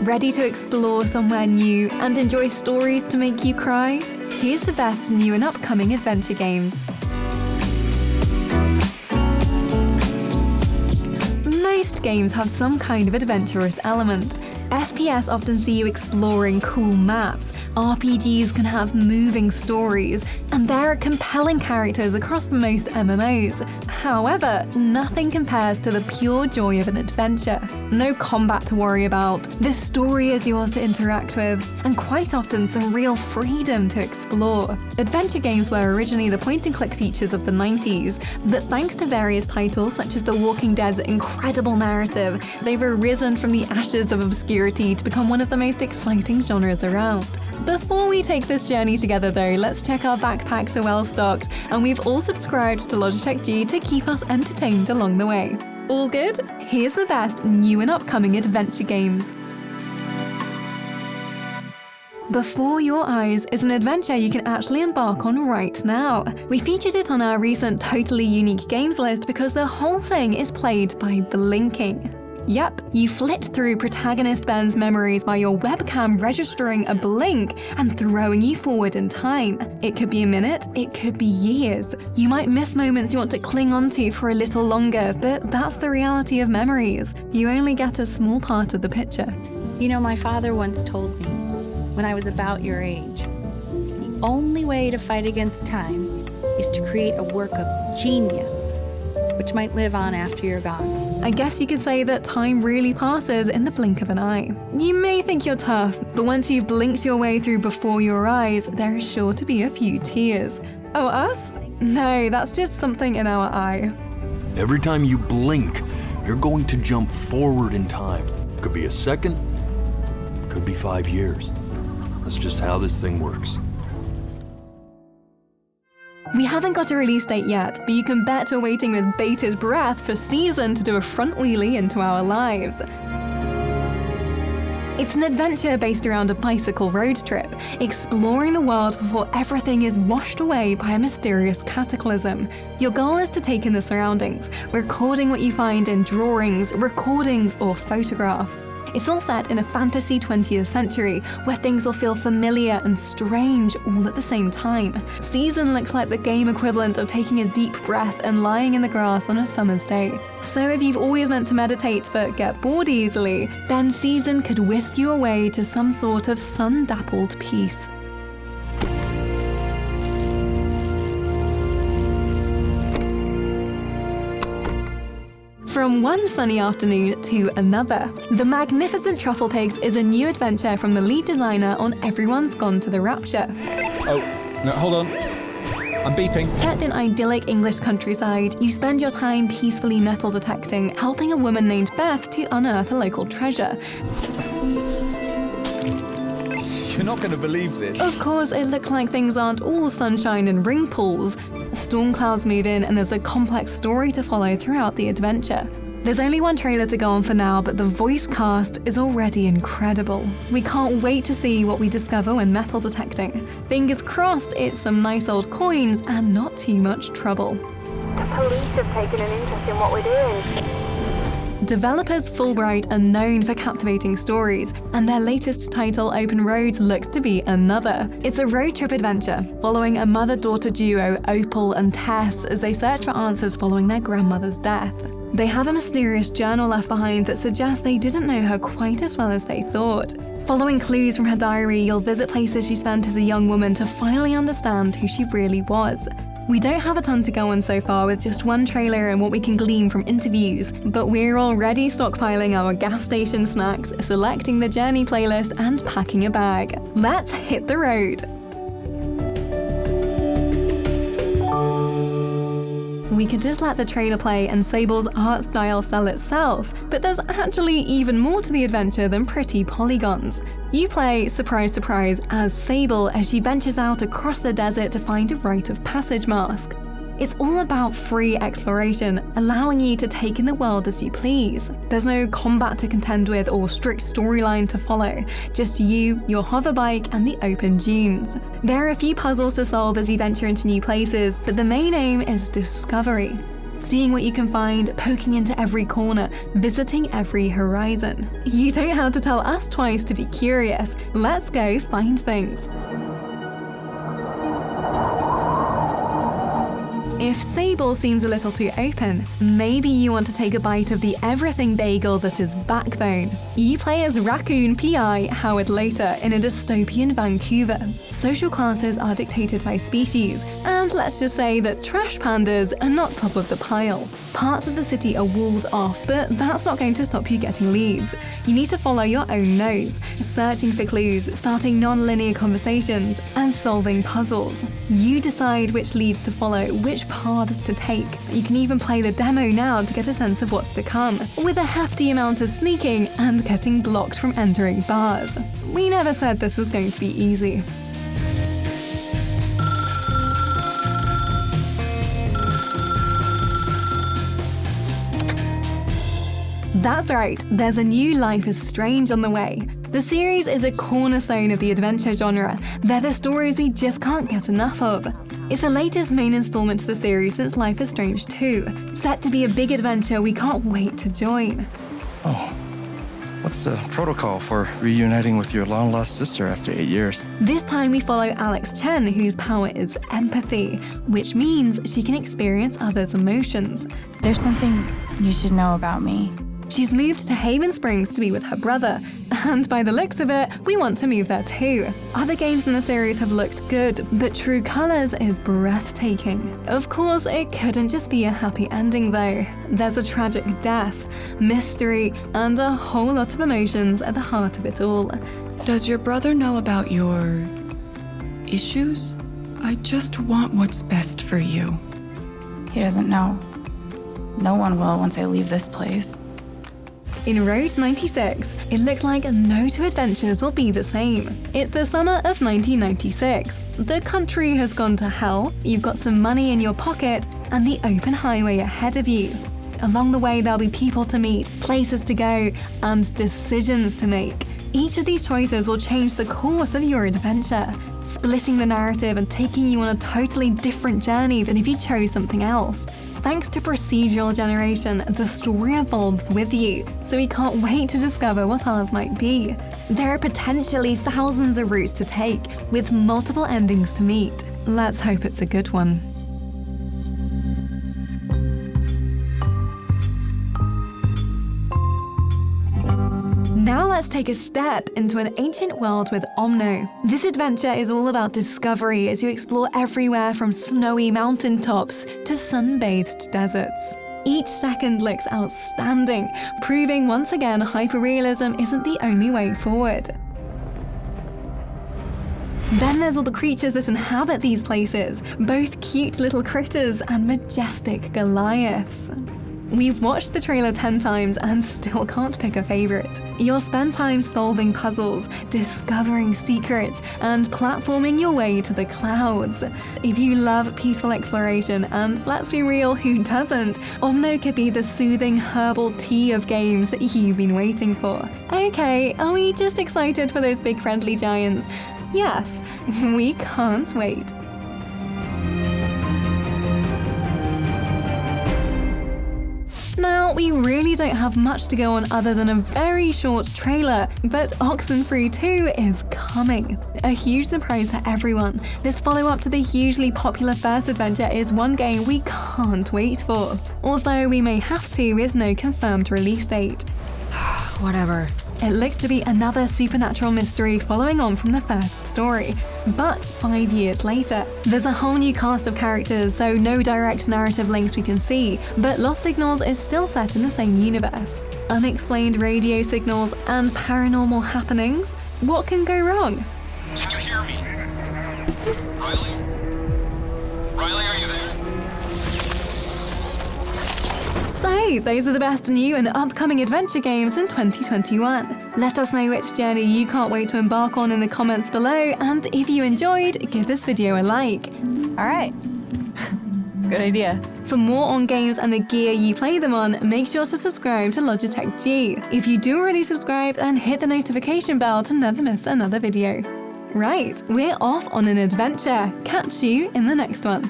Ready to explore somewhere new and enjoy stories to make you cry? Here's the best new and upcoming adventure games. Most games have some kind of adventurous element. FPS often see you exploring cool maps, RPGs can have moving stories, and there are compelling characters across most MMOs. However, nothing compares to the pure joy of an adventure. No combat to worry about, the story is yours to interact with, and quite often some real freedom to explore. Adventure games were originally the point-and-click features of the 90s, but thanks to various titles such as The Walking Dead's incredible narrative, they've arisen from the ashes of obscurity to become one of the most exciting genres around. Before we take this journey together though, let's check our backpacks are well stocked, and we've all subscribed to Logitech G to keep us entertained along the way. All good? Here's the best new and upcoming adventure games. Before Your Eyes is an adventure you can actually embark on right now. We featured it on our recent Totally Unique Games list because the whole thing is played by blinking. Yep, you flit through protagonist Ben's memories by your webcam registering a blink and throwing you forward in time. It could be a minute, it could be years. You might miss moments you want to cling onto for a little longer, but that's the reality of memories. You only get a small part of the picture. You know, my father once told me, when I was about your age, the only way to fight against time is to create a work of genius, which might live on after you're gone. I guess you could say that time really passes in the blink of an eye. You may think you're tough, but once you've blinked your way through Before Your Eyes, there is sure to be a few tears. Oh, us? No, that's just something in our eye. Every time you blink, you're going to jump forward in time. Could be a second, could be 5 years. That's just how this thing works. We haven't got a release date yet, but you can bet we're waiting with bated breath for Season to do a front wheelie into our lives. It's an adventure based around a bicycle road trip, exploring the world before everything is washed away by a mysterious cataclysm. Your goal is to take in the surroundings, recording what you find in drawings, recordings, or photographs. It's all set in a fantasy 20th century, where things will feel familiar and strange all at the same time. Season looks like the game equivalent of taking a deep breath and lying in the grass on a summer's day. So if you've always meant to meditate but get bored easily, then Season could whisk you away to some sort of sun-dappled peace. From one sunny afternoon to another, The Magnificent Trufflepigs is a new adventure from the lead designer on Everyone's Gone to the Rapture. Oh, no, hold on. I'm beeping. Set in idyllic English countryside, you spend your time peacefully metal detecting, helping a woman named Beth to unearth a local treasure. You're not going to believe this. Of course, it looks like things aren't all sunshine and ring pools. Storm clouds move in and there's a complex story to follow throughout the adventure. There's only one trailer to go on for now, but the voice cast is already incredible. We can't wait to see what we discover when metal detecting. Fingers crossed it's some nice old coins and not too much trouble. The police have taken an interest in what we're doing. Developers Fulbright are known for captivating stories, and their latest title, Open Roads, looks to be another. It's a road trip adventure, following a mother-daughter duo, Opal and Tess, as they search for answers following their grandmother's death. They have a mysterious journal left behind that suggests they didn't know her quite as well as they thought. Following clues from her diary, you'll visit places she spent as a young woman to finally understand who she really was. We don't have a ton to go on so far with just one trailer and what we can glean from interviews, but we're already stockpiling our gas station snacks, selecting the journey playlist, and packing a bag. Let's hit the road! We could just let the trailer play and Sable's art style sell itself, but there's actually even more to the adventure than pretty polygons. You play, surprise surprise, as Sable as she ventures out across the desert to find a rite of passage mask. It's all about free exploration, allowing you to take in the world as you please. There's no combat to contend with or strict storyline to follow, just you, your hoverbike, and the open dunes. There are a few puzzles to solve as you venture into new places, but the main aim is discovery. seeing what you can find, poking into every corner, visiting every horizon. You don't have to tell us twice to be curious. Let's go find things. If Sable seems a little too open, maybe you want to take a bite of the everything bagel that is Backbone. You play as Raccoon P.I. Howard Later in a dystopian Vancouver. Social classes are dictated by species, and let's just say that trash pandas are not top of the pile. Parts of the city are walled off, but that's not going to stop you getting leads. You need to follow your own nose, searching for clues, starting non-linear conversations, and solving puzzles. You decide which leads to follow, which paths to take. You can even play the demo now to get a sense of what's to come, with a hefty amount of sneaking and getting blocked from entering bars. We never said this was going to be easy. That's right, there's a new Life is Strange on the way. The series is a cornerstone of the adventure genre. They're the stories we just can't get enough of. It's the latest main installment to the series since Life is Strange 2, set to be a big adventure we can't wait to join. Oh, what's the protocol for reuniting with your long-lost sister after 8 years? This time we follow Alex Chen, whose power is empathy, which means she can experience others' emotions. There's something you should know about me. She's moved to Haven Springs to be with her brother, and by the looks of it, we want to move there too. Other games in the series have looked good, but True Colors is breathtaking. Of course, it couldn't just be a happy ending though. There's a tragic death, mystery, and a whole lot of emotions at the heart of it all. Does your brother know about your issues? I just want what's best for you. He doesn't know. No one will once I leave this place. In Road 96, it looks like no two adventures will be the same. It's the summer of 1996. The country has gone to hell, you've got some money in your pocket, and the open highway ahead of you. Along the way, there'll be people to meet, places to go, and decisions to make. Each of these choices will change the course of your adventure, splitting the narrative and taking you on a totally different journey than if you chose something else. Thanks to procedural generation, the story evolves with you, so we can't wait to discover what ours might be. There are potentially thousands of routes to take, with multiple endings to meet. Let's hope it's a good one. Now let's take a step into an ancient world with Omno. This adventure is all about discovery as you explore everywhere from snowy mountaintops to sun-bathed deserts. Each second looks outstanding, proving once again hyperrealism isn't the only way forward. Then there's all the creatures that inhabit these places, both cute little critters and majestic Goliaths. We've watched the trailer 10 times and still can't pick a favorite. You'll spend time solving puzzles, discovering secrets, and platforming your way to the clouds. If you love peaceful exploration, and let's be real, who doesn't? Omno could be the soothing herbal tea of games that you've been waiting for. Okay, are we just excited for those big friendly giants? Yes, we can't wait. Now, we really don't have much to go on other than a very short trailer, but OXENFREE 2 is coming. A huge surprise to everyone. This follow-up to the hugely popular first adventure is one game we can't wait for. Although we may have to with no confirmed release date. Whatever. It looks to be another supernatural mystery following on from the first story. But 5 years later, there's a whole new cast of characters, so no direct narrative links we can see, but Lost Signals is still set in the same universe. Unexplained radio signals and paranormal happenings? What can go wrong? Can you hear me? Riley? Riley, are you there? So, those are the best new and upcoming adventure games in 2021. Let us know which journey you can't wait to embark on in the comments below, and if you enjoyed, give this video a like. All right. Good idea. For more on games and the gear you play them on, make sure to subscribe to Logitech G. If you do already subscribe, then hit the notification bell to never miss another video. Right, we're off on an adventure. Catch you in the next one.